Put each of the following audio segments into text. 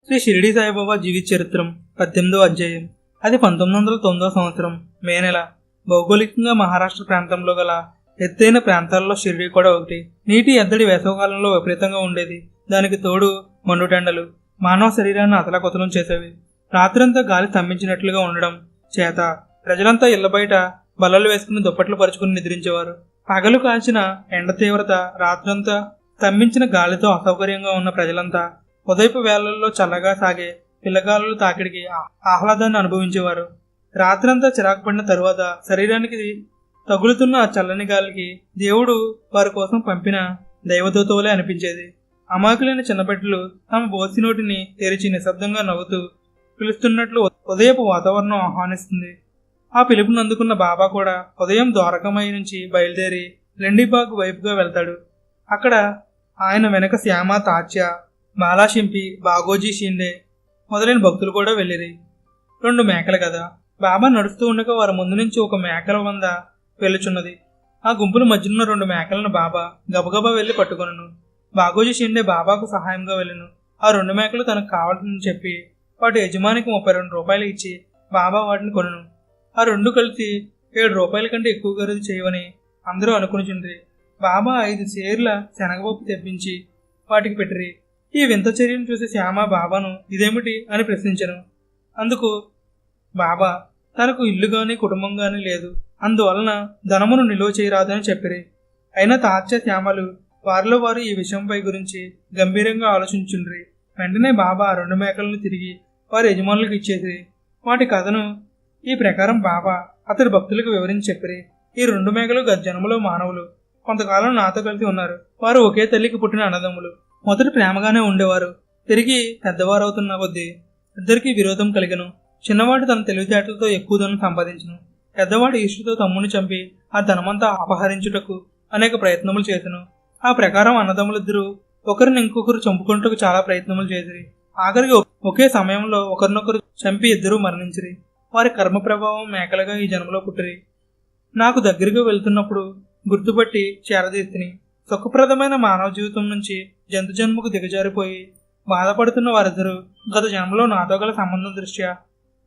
శ్రీ షిరిడి సాయిబాబా జీవిత చరిత్రం 18వ అధ్యాయం. అది 1909 సంవత్సరం మే నెల. భౌగోళికంగా మహారాష్ట్ర ప్రాంతంలో గల ఎత్తైన ప్రాంతాల్లో షిరిడి కూడా ఒకటి. నీటి ఎద్దడి వేసవకాలంలో విపరీతంగా ఉండేది. దానికి తోడు మండుటెండలు మానవ శరీరాన్ని అతలాకుతలం చేసేవి. రాత్రంతా గాలి స్తంభించినట్లుగా ఉండడం చేత ప్రజలంతా ఇళ్ల బయట బల్లలు వేసుకుని దుప్పట్లు పరుచుకుని నిద్రించేవారు. పగలు కాల్చిన ఎండ తీవ్రత, రాత్రంతా స్తంభించిన గాలితో అసౌకర్యంగా ఉన్న ప్రజలంతా ఉదయపు వేళల్లో చల్లగా సాగే పిల్లగాలుల తాకిడికి ఆహ్లాదాన్ని అనుభవించేవారు. రాత్రంతా చిరాకు పడిన తరువాత శరీరానికి తగులుతున్న ఆ చల్లని గాలికి దేవుడు వారి కోసం పంపిన దైవదూతవలే అనిపించేది. అమాయకులైన చిన్నబిడ్డలు తమ బోసి నోటిని తెరిచి నిశ్శబ్దంగా నవ్వుతూ పిలుస్తున్నట్లు ఉదయపు వాతావరణం ఆహ్వానిస్తుంది. ఆ పిలుపును అందుకున్న బాబా కూడా ఉదయం ద్వారకమై నుంచి బయలుదేరి లెండిబాగ్ వైపుగా వెళ్తాడు. అక్కడ ఆయన వెనక శ్యామ, తాత్య, బాలాషింపి, బాగోజీ షిండే మొదలైన భక్తులు కూడా వెళ్ళిరి. 2 మేకల కదా. బాబా నడుస్తూ ఉండగా వారి ముందు నుంచి ఒక మేకల వంద వెళ్లుచున్నది. ఆ గుంపుల మధ్యలో 2 మేకలను బాబా గబగబా వెళ్లి పట్టుకొనను. బాగోజీ షిండే బాబాకు సహాయంగా వెళ్ళను. ఆ 2 మేకలు తనకు కావాలని చెప్పి వాటి యజమానికి 32 రూపాయలు ఇచ్చి బాబా వాటిని కొనను. ఆ 2 కలిసి 7 రూపాయల కంటే ఎక్కువ ఖరీదు చేయవని అందరూ అనుకునిచుండ్రి. బాబా 5 సేర్ల శనగపప్పు తెప్పించి వాటికి పెట్టిరి. ఈ వింత చర్యను చూసి శ్యామ బాబాను ఇదేమిటి అని ప్రశ్నించను. అందుకు బాబా తనకు ఇల్లు గాని కుటుంబం గాని లేదు, అందువలన ధనమును నిలువ చేయరాదని చెప్పిరి. అయినా తాత్య, శ్యామలు వారిలో వారు ఈ విషయంపై గురించి గంభీరంగా ఆలోచించుండ్రి. వెంటనే బాబా 2 మేకలను తిరిగి వారి యజమానులకు ఇచ్చేసి వాటి కథను ఈ ప్రకారం బాబా అతడి భక్తులకు వివరించి చెప్పిరి. ఈ 2 మేకలు గత జన్మలో మానవులు కొంతకాలం నాతో కలిసి ఉన్నారు. వారు ఒకే తల్లికి పుట్టిన అన్నదమ్ములు. మొదట ప్రేమగానే ఉండేవారు. తిరిగి పెద్దవారవుతున్న కొద్దీ ఇద్దరికి విరోధం కలిగను. చిన్నవాడు తన తెలివితేటలతో ఎక్కువ ధనం సంపాదించను. పెద్దవాడు ఈష్టుతో తమ్ముని చంపి ఆ ధనమంతా అపహరించుటకు అనేక ప్రయత్నములు చేసెను. ఆ ప్రకారం అన్నదమ్ములిద్దరూ ఒకరిని ఇంకొకరు చంపుకుంటూ చాలా ప్రయత్నములు చేసిరి. ఆఖరికి ఒకే సమయంలో ఒకరినొకరు చంపి ఇద్దరూ మరణించిరి. వారి కర్మ ప్రభావం మేకలుగా ఈ జన్మలో పుట్టిరి. నాకు దగ్గరగా వెళ్తున్నప్పుడు గుర్తుపట్టి చేరదీస్తిని. సుఖప్రదమైన మానవ జీవితం నుంచి జంతు జన్మకు దిగజారిపోయి బాధపడుతున్న వారిద్దరూ గత జన్మలో నాతో గల సంబంధం దృష్ట్యా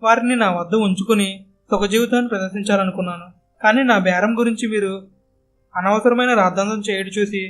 వారిని నా వద్ద ఉంచుకుని సుఖ జీవితాన్ని ప్రదర్శించాలనుకున్నాను. కానీ నా బేరం గురించి వీరు అనవసరమైన రాద్ధాంతం చేయడం చూసి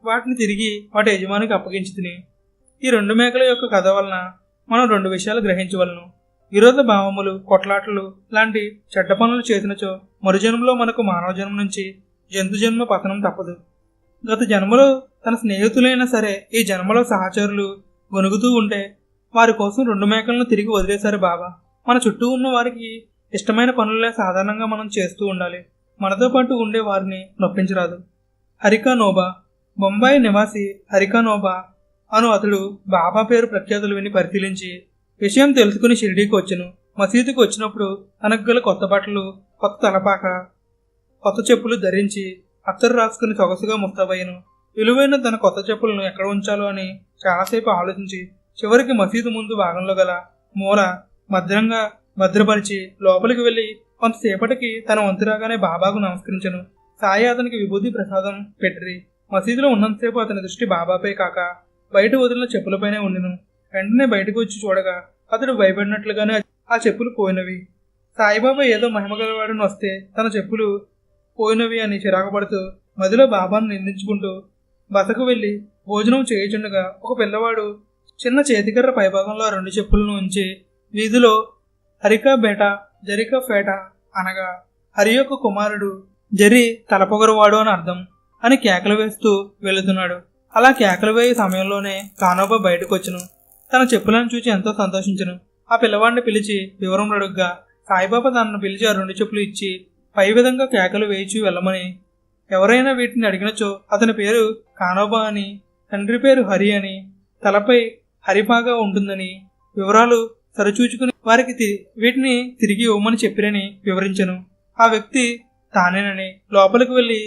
వాటిని తిరిగి వాటి యజమానికి అప్పగించి తిని. ఈ 2 మేకల యొక్క కథ వలన మనం 2 విషయాలు గ్రహించవలను. విరోధ భావములు, కొట్లాటలు లాంటి చెడ్డ పనులు చేసినచో మరుజన్మలో మనకు మానవ జన్మ నుంచి జంతు జన్మ పతనం తప్పదు. గత జన్మలో తన స్నేహితులైనా సరే ఈ జన్మలో సహచరులు గొనుగుతూ ఉంటే వారి కోసం 2 మేకలను తిరిగి వదిలేశారు బాబా. మన చుట్టూ ఉన్న వారికి ఇష్టమైన పనులే సాధారణంగా మనం చేస్తూ ఉండాలి. మనతో పాటు ఉండే వారిని నొప్పించరాదు. హరికా నోబా. బొంబాయి నివాసి హరికా నోబా అను అతడు బాబా పేరు ప్రఖ్యాతులు విని పరిశీలించి విషయం తెలుసుకుని షిరిడీకి వచ్చెను. మసీదుకు వచ్చినప్పుడు తనకు గల కొత్త బట్టలు, కొత్త తలపాక, కొత్త చెప్పులు ధరించి అత్తరు రాసుకుని సొగసుగా ముస్తాబయ్యను. విలువైన తన కొత్త చెప్పులను ఎక్కడ ఉంచాలో అని చాలాసేపు ఆలోచించి చివరికి మసీదు ముందు భాగంలో గల మూల భద్రంగా భద్రపరిచి లోపలికి వెళ్లి కొంతసేపటికి తన వంతు రాగానే బాబాకు నమస్కరించను. సాయి అతనికి విభూతి ప్రసాదం పెట్టిరి. మసీదులో ఉన్నంతసేపు అతని దృష్టి బాబాపై కాక బయట వదిలిన చెప్పులపైనే ఉండెను. వెంటనే బయటకు వచ్చి చూడగా అతడు భయపడినట్లుగానే ఆ చెప్పులు పోయినవి. సాయిబాబా ఏదో మహిమగలవాడని వస్తే తన చెప్పులు పోయినవి అని చిరాకు పడుతూ మదిలో బాబాను నిందించుకుంటూ బసకు వెళ్లి భోజనం చేయుచుండగా ఒక పిల్లవాడు చిన్న చేతికర్ర పైభాగంలో 2 చెప్పులను ఉంచి వీధిలో హరికా బేట జరికా ఫేట అనగా హరి యొక్క కుమారుడు జరి తలపొగరవాడు అని అర్థం అని కేకలు వేస్తూ వెళుతున్నాడు. అలా కేకలు వేయ సమయంలోనే కానోబా బయటకు వచ్చును. తన చెప్పులను చూచి ఎంతో సంతోషించను. ఆ పిల్లవాడిని పిలిచి వివరం అడుగ్గా సాయిబాబా తనను పిలిచి ఆ 2 చెప్పులు ఇచ్చి పై విధంగా కేకలు వేయిచూ వెళ్ళమని, ఎవరైనా వీటిని అడిగినచో అతని పేరు కానోబా అని, తండ్రి పేరు హరి అని, తలపై హరిపాగా ఉంటుందని వివరాలు సరిచూచుకుని వారికి వీటిని తిరిగి ఇవ్వమని చెప్పిరని వివరించను. ఆ వ్యక్తి తానేనని లోపలికి వెళ్లి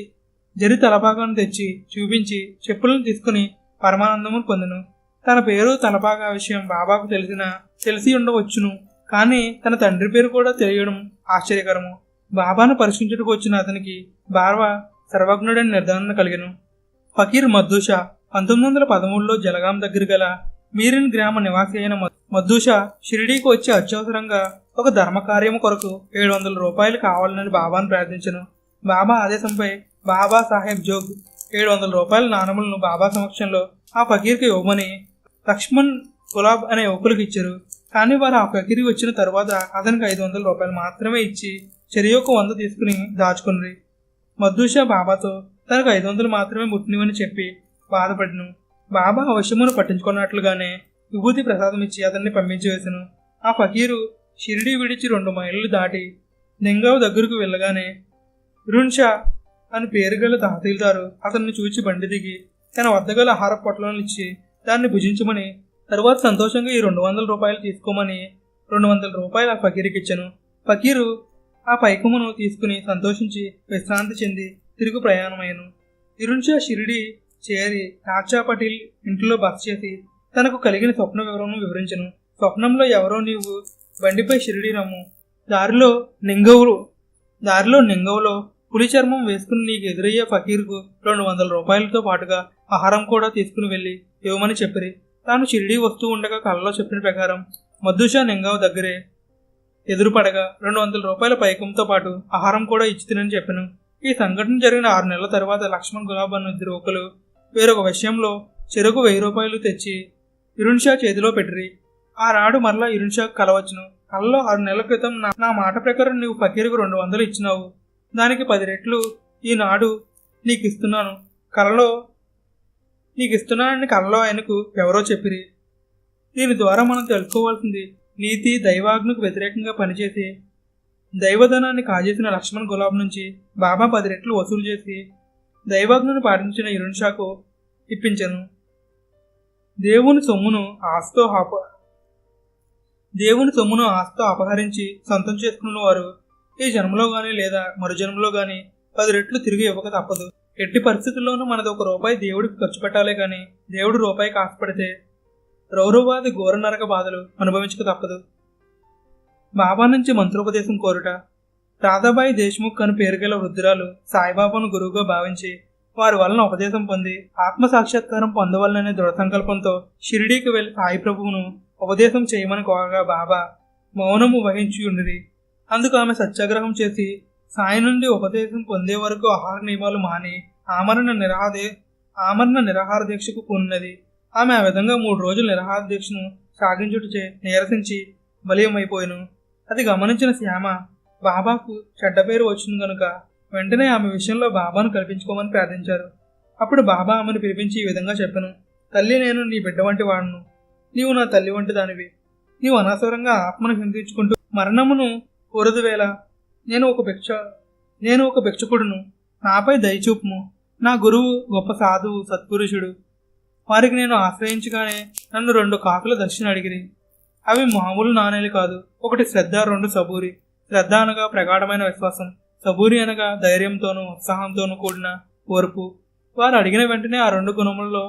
జరి తలపాగాను తెచ్చి చూపించి చెప్పులను తీసుకుని పరమానందమును పొందెను. తన పేరు తలపాగా విషయం బాబాకు తెలిసి ఉండవచ్చును, కానీ తన తండ్రి పేరు కూడా తెలియడం ఆశ్చర్యకరము. బాబాను పరిశీలించుటకు వచ్చిన అతనికి బాబా సర్వజ్ఞుడని నిర్ధారణ కలిగెను. ఫకీర్ మద్దూషా 1913లో జలగాం దగ్గర గల మీరిన్ గ్రామ నివాసి అయిన మద్దూషా షిరిడీకి వచ్చి అత్యవసరంగా ఒక ధర్మకార్యము కొరకు 700 రూపాయలు కావాలని బాబాను ప్రార్థించను. బాబా ఆదేశంపై బాబా సాహెబ్ జోగ్ 700 రూపాయల నాణములను బాబా సమక్షంలో ఆ ఫకీర్కి ఇవ్వమని లక్ష్మణ్ గులాబ్ అనే యువకులకు ఇచ్చారు. కానీ వారు ఆ ఫకీర్కి వచ్చిన తర్వాత అతనికి 500 రూపాయలు మాత్రమే ఇచ్చి చెరియొక్క 100 తీసుకుని దాచుకుని మద్దూషా బాబాతో తనకు 500 మాత్రమే ముట్టినవని చెప్పి బాధపడిను. బాబా అవశ్యమును పట్టించుకున్నట్లుగానే విభూతి ప్రసాదం ఇచ్చి అతన్ని పంపించివేశాను. ఆ ఫకీరు షిరిడీ విడిచి 2 మైళ్ళు దాటి నింగావ్ దగ్గరకు వెళ్ళగానే ఇరున్షా అని పేరు గల తహసీల్దారు అతన్ని చూచి బండి దిగి తన వద్ద గల ఆహార పొట్లను ఇచ్చి దాన్ని భుజించమని, తరువాత సంతోషంగా ఈ 200 రూపాయలు తీసుకోమని 200 రూపాయలు ఆ ఫకీరుకి ఇచ్చాను. ఫకీరు ఆ పైకమును తీసుకుని సంతోషించి విశ్రాంతి చెంది తిరుగు ప్రయాణమయ్యను. ఇరున్షా షిరిడీ చేరి రాజా పటేల్ ఇంట్లో బస చేసి తనకు కలిగిన స్వప్న వివరము వివరించను. స్వప్నంలో ఎవరో నీవు బండిపై షిరిడీ రమ్ము, దారిలో నింగవులో పులి చర్మం వేసుకుని నీకు ఎదురయ్యే ఫకీర్కు 200 రూపాయలతో పాటుగా ఆహారం కూడా తీసుకుని వెళ్ళి ఇవ్వమని చెప్పిరి. తాను షిరిడీ వస్తూ ఉండగా కళ్ళలో చెప్పిన ప్రకారం మద్దూషా నింగావ్ దగ్గరే ఎదురుపడగా 200 రూపాయల పైకంతో పాటు ఆహారం కూడా ఇచ్చితినని చెప్పాను. ఈ సంఘటన జరిగిన 6 నెలల తర్వాత లక్ష్మణ్ గులాబ్ అన్న 2 యువకులు వేరొక విషయంలో చెరకు 1000 రూపాయలు తెచ్చి ఇరున్షా చేతిలో పెట్టిరి. ఆ నాడు మరలా ఇరున్షాకు కలవచ్చును. కళ్ళలో 6 నెలల క్రితం నా మాట ప్రకారం నీవు ఫకీరుకు 200 ఇచ్చినావు, దానికి 10 రెట్లు ఈనాడు నీకిస్తున్నానని కలలో ఆయనకు ఎవరో చెప్పిరి. దీని ద్వారా మనం తెలుసుకోవాల్సింది, నీతి దైవాజ్ఞకు వ్యతిరేకంగా పనిచేసి దైవధనాన్ని కాజేసిన లక్ష్మణ్ గులాబ్ నుంచి బాబా 10 రెట్లు వసూలు చేసి దైవాజ్ఞను పాటించిన ఇరున్షాకు ఇప్పించను. దేవుని సొమ్మును ఆస్తో అపహరించి సొంతం చేసుకున్న వారు ఈ జన్మలో గాని లేదా మరు జన్మలో గాని 10 రెట్లు తిరిగి ఇవ్వక తప్పదు. ఎట్టి పరిస్థితుల్లోనూ మనది 1 రూపాయి దేవుడికి ఖర్చు పెట్టాలే గాని దేవుడు రూపాయికి ఆశపడితే రౌరవాది ఘోర నరక బాధలు అనుభవించక తప్పదు. బాబా నుంచి మంత్రోపదేశం కోరుట. రాధాబాయి దేశ్ముఖ్ అని పేరుగల వృద్ధురాలు సాయిబాబాను గురువుగా భావించి వారి వలన ఉపదేశం పొంది ఆత్మ సాక్షాత్కారం పొందవలననే దృఢ సంకల్పంతో షిరిడీకి వెళ్లి సాయి ప్రభువును ఉపదేశం చేయమని కోరగా బాబా మౌనము వహించి ఉండిరి. అందుకు ఆమె సత్యాగ్రహం చేసి సాయి నుండి ఉపదేశం పొందే వరకు ఆహార నియమాలు మాని ఆమరణ నిరాహార దీక్షకు పూనున్నది. ఆమె ఆ విధంగా 3 రోజులు నిరాహార దీక్షను సాగించుటచే నీరసించి బలీయమైపోయిను. అది గమనించిన శ్యామ బాబాకు చెడ్డ పేరు వచ్చింది కనుక వెంటనే ఆమె విషయంలో బాబాను కల్పించుకోమని ప్రార్థించారు. అప్పుడు బాబా ఆమెను పిలిపించి ఈ విధంగా చెప్పాను, తల్లి, నేను నీ బిడ్డ వంటి వాడును, నీవు నా తల్లి వంటి దానివి. నీవు అనవసరంగా ఆత్మను హింసించుకుంటూ మరణమును కోరదువేళ నేను ఒక భిక్షకుడును, నాపై దయచూపుము. నా గురువు గొప్ప సాధువు సత్పురుషుడు. వారికి నేను ఆశ్రయించగానే నన్ను 2 కాకుల దర్శన అడిగిరి. అవి మామూలు నాణేలు కాదు. ఒకటి శ్రద్ధ, 2 సబూరి. శ్రద్ధ అనగా ప్రగాఢమైన విశ్వాసం, సబూరి అనగా ధైర్యంతోనూ ఉత్సాహంతోనూ కూడిన ఓర్పు. వారు అడిగిన వెంటనే ఆ 2 గుణములలో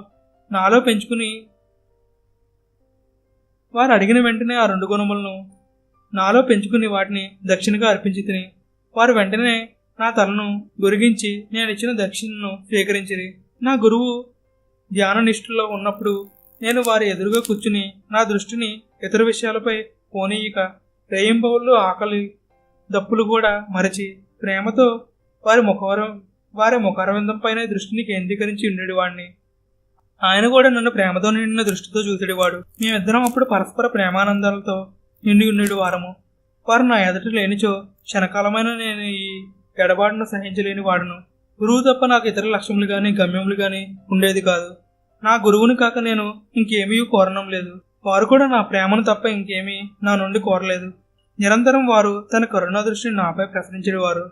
నాలో పెంచుకుని వాటిని దక్షిణగా అర్పించి తిని వారు వెంటనే నా తలను గురిగించి నేనిచ్చిన దక్షిణను స్వీకరించిరి. నా గురువు ధ్యాననిష్ఠలో ఉన్నప్పుడు నేను వారి ఎదురుగా కూర్చుని నా దృష్టిని ఇతర విషయాలపై పోనీయక రేయింబవుల్లో ఆకలి దప్పులు కూడా మరచి ప్రేమతో వారి ముఖారవిందంపైనే దృష్టిని కేంద్రీకరించి ఉండేవాడిని. ఆయన కూడా నన్ను ప్రేమతో నిండిన దృష్టితో చూసేవాడు. మేమిద్దరం అప్పుడు పరస్పర ప్రేమానందాలతో నిండి ఉండేడు వారము. వారు నా ఎదుట లేనిచో క్షణకాలమైన నేను ఈ ఎడబాటును సహించలేని వాడును. గురువు తప్ప నాకు ఇతర లక్ష్యములు గాని గమ్యములు గాని ఉండేది కాదు. నా గురువుని కాక నేను ఇంకేమీ కోరడం లేదు. వారు కూడా నా ప్రేమను తప్ప ఇంకేమీ నా నుండి కోరలేదు. నిరంతరం వారు తన కరుణా దృష్టిని నాపై ప్రసరించేవారు.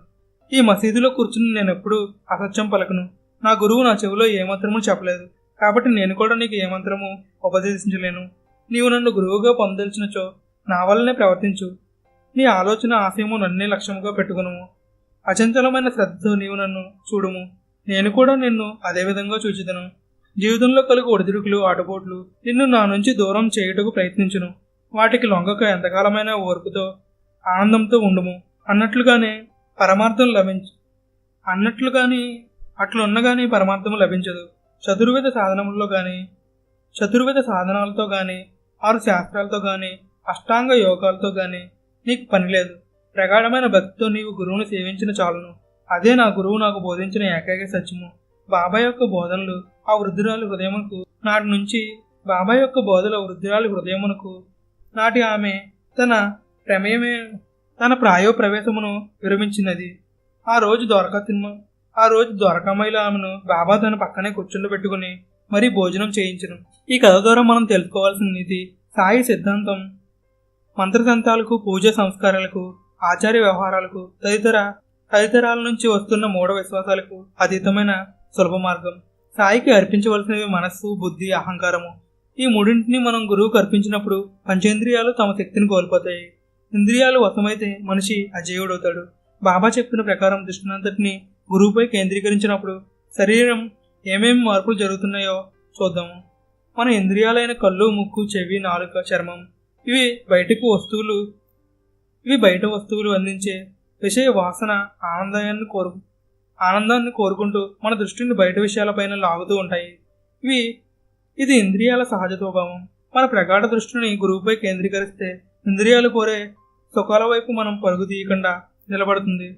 ఈ మసీదులో కూర్చుని నేనెప్పుడు అసత్యం పలకను. నా గురువు నా చెవిలో ఏ మంత్రము చెప్పలేదు, కాబట్టి నేను కూడా నీకు ఏ మంత్రము ఉపదేశించలేను. నీవు నన్ను గురువుగా పొందదలిచినచో నా వల్లనే ప్రవర్తించు. నీ ఆలోచన ఆశయము నన్నే లక్ష్యముగా పెట్టుకునుము. అచంచలమైన శ్రద్ధతో నీవు నన్ను చూడుము. నేను కూడా నిన్ను అదే విధంగా చూచిదను. జీవితంలో కలుగు ఒడిదుడుకులు, ఆటుపోట్లు నిన్ను నా నుంచి దూరం చేయుటకు ప్రయత్నించును. వాటికి లొంగక ఎంతకాలమైన ఓర్పుతో ఆనందంతో ఉండుము. అట్లున్నగాని పరమార్థము లభించదు. చతుర్విధ సాధనాలతో గాని 6 శాస్త్రాలతో గాని అష్టాంగ యోగాలతో గాని నీకు పని లేదు. ప్రగాఢమైన భక్తితో నీవు గురువును సేవించిన చాలును. అదే నా గురువు నాకు బోధించిన ఏకైక సత్యము. బాబా యొక్క బోధనలు ఆ వృద్ధురాలి హృదయమునకు నాటి నుంచి బాబా యొక్క బోధలు వృద్ధురాలి హృదయమునకు నాటి ఆమె తన ప్రాయోప్రవేశమును విరమించినది. ఆ రోజు ద్వారకామాయిలో ఆమెను బాబా తన పక్కనే కూర్చుండబెట్టుకుని మరీ భోజనం చేయించను. ఈ కథ ద్వారా మనం తెలుసుకోవాల్సిన నీతి సాయి సిద్ధాంతం మంత్రతంత్రాలకు, పూజా సంస్కారాలకు, ఆచార్య వ్యవహారాలకు, తదితరాల నుంచి వస్తున్న మూఢ విశ్వాసాలకు అతీతమైన సులభ మార్గం. సాయికి అర్పించవలసినవి మనస్సు, బుద్ధి, అహంకారము. ఈ మూడింటిని మనం గురువుకు అర్పించినప్పుడు పంచేంద్రియాలు తమ శక్తిని కోల్పోతాయి. ఇంద్రియాలు వశమైతే మనిషి అజేయుడవుతాడు. బాబా చెప్పిన ప్రకారం దృష్టినంతటిని గురువుపై కేంద్రీకరించినప్పుడు శరీరం ఏమేమి మార్పులు జరుగుతున్నాయో చూద్దాము. మన ఇంద్రియాలైన కళ్ళు, ముక్కు, చెవి, నాలుక, చర్మం ఇవి బయట వస్తువులు అందించే విషయ వాసన ఆనందాన్ని కోరుకుంటూ మన దృష్టిని బయట విషయాలపైన లాగుతూ ఉంటాయి. ఇది ఇంద్రియాల సహజ స్వభావం. మన ప్రగాఢ దృష్టిని గురువుపై కేంద్రీకరిస్తే ఇంద్రియాలు కోరే సుఖాల వైపు మనం పరుగు తీయకుండా నిలబడుతుంది.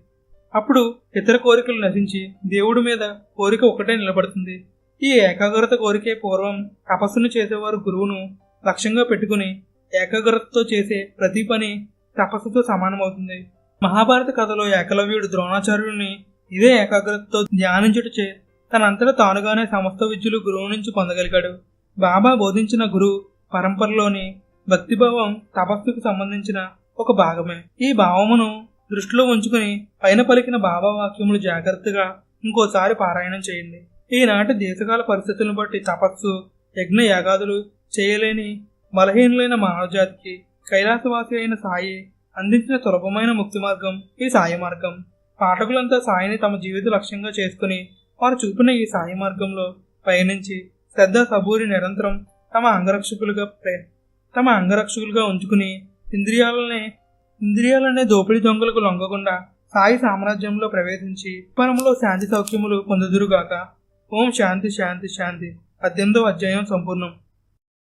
అప్పుడు ఇతర కోరికలు నశించి దేవుడి మీద కోరిక ఒకటే నిలబడుతుంది. ఈ ఏకాగ్రత కోరికే పూర్వం తపస్సును చేసేవారు గురువును లక్ష్యంగా పెట్టుకుని ఏకాగ్రతతో చేసే ప్రతి పని తపస్సుతో సమానమవుతుంది. మహాభారత కథలో ఏకలవ్యుడు ద్రోణాచార్యుడిని ఇదే ఏకాగ్రతతో ధ్యానించుటచే తనంతట తానుగానే సమస్త విద్యలు గురువు నుంచి పొందగలిగాడు. బాబా బోధించిన గురు పరంపరలోని భక్తిభావం తపస్సుకు సంబంధించిన ఒక భాగమే. ఈ భావమును దృష్టిలో ఉంచుకుని పైన పలికిన బాబా వాక్యములు జాగ్రత్తగా ఇంకోసారి పారాయణం చేయండి. ఈనాటి దేశకాల పరిస్థితులను బట్టి తపస్సు, యజ్ఞ యాగాదులు చేయలేని బలహీనులైన మానవజాతికి కైలాసవాసి అయిన సాయి అందించిన సులభమైన ముక్తి మార్గం ఈ సాయి మార్గం. పాఠకులంతా సాయిని తమ జీవిత లక్ష్యంగా చేసుకుని వారు చూపిన ఈ సాయి మార్గంలో పయనించి శ్రద్ధ సబూరి నిరంతరం తమ అంగరక్షకులుగా ఉంచుకుని ఇంద్రియాలనే దోపిడీ దొంగలకు లొంగకుండా సాయి సామ్రాజ్యంలో ప్రవేశించి పరములో శాంతి సౌఖ్యములు పొందుదురుగాక. ఓం శాంతి శాంతి శాంతి. 18వ అధ్యాయం సంపూర్ణం.